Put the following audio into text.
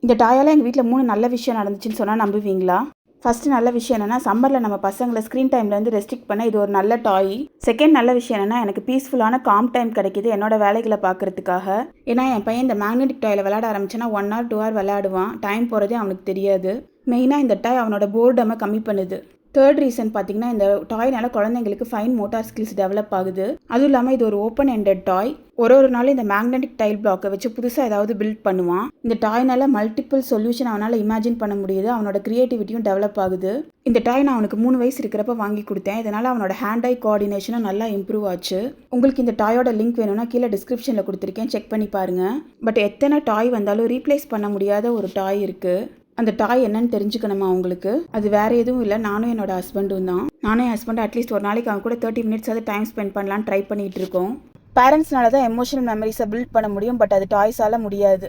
இந்த டாயால் எங்கள் வீட்டில் 3 நல்ல விஷயம் நடந்துச்சுன்னு சொன்னால் நம்புவீங்களா? ஃபஸ்ட்டு நல்ல விஷயம் என்னென்னா, சம்மரில் நம்ம பசங்களை ஸ்க்ரீன் டைம்லேருந்து ரெஸ்ட்ரிக்ட் பண்ண இது ஒரு நல்ல டாய். செகண்ட் நல்ல விஷயம் என்னென்னா, எனக்கு பீஸ்ஃபுல்லான காம் டைம் கிடைக்கிது என்னோட வேலைகளை பார்க்குறதுக்காக. ஏன்னா என் பையன் இந்த மேக்னெட்டிக் டாயில் விளையாட ஆரம்பிச்சுன்னா 1 hour 2 hour விளையாடுவான். டைம் போகிறதே அவனுக்கு தெரியாது. மெயினாக இந்த டாய் அவனோட போர்டமை கம்மி பண்ணுது. தேர்ட் ரீசன் பார்த்தீங்கன்னா, இந்த டாய்னால குழந்தைங்களுக்கு ஃபைன் மோட்டார் ஸ்கில்ஸ் டெவலப் ஆகுது. அதுவும் இல்லாமல் இது ஒரு ஓப்பன் எண்டட் டாய். ஒரு நாளும் இந்த மேக்னெட்டிக் டைல் பிளாக்கை வச்சு புதுசாக ஏதாவது பில்ட் பண்ணுவான். இந்த டாய்னால மல்டிபிள் சொல்யூஷன் அவனால் இமேஜின் பண்ண முடியுது. அவனோட க்ரியேட்டிவிட்டியும் டெவலப் ஆகுது. இந்த டாய் நான் அவனுக்கு 3 வயசு இருக்கிறப்ப வாங்கி கொடுத்தேன். இதனால் அவனோட ஹேண்ட் ஐ கோஆர்டினேஷனும் நல்லா இம்ப்ரூவ் ஆச்சு. உங்களுக்கு இந்த டாயோட லிங்க் வேணும்னா கீழே டிஸ்கிரிப்ஷனில் கொடுத்துருக்கேன், செக் பண்ணி பாருங்கள். பட் எத்தனை டாய் வந்தாலும் ரீப்ளேஸ் பண்ண முடியாத ஒரு டாய் இருக்குது. அந்த டாய் என்னன்னு தெரிஞ்சுக்கணுமா உங்களுக்கு? அது வேறு எதுவும் இல்லை, நானும் என்னோட ஹஸ்பண்டும் தான். நானும் என் ஹஸ்பண்ட் அட்லீஸ்ட் ஒரு நாளைக்கு அவன் கூட 30 minutes டைம் ஸ்பெண்ட் பண்ணலான்னு ட்ரை பண்ணிகிட்டு இருக்கோம். பேரண்ட்ஸ்னால தான் எமோஷனல் மெமரிஸை பில்ட் பண்ண முடியும், பட் அது டாய்ஸால் முடியாது.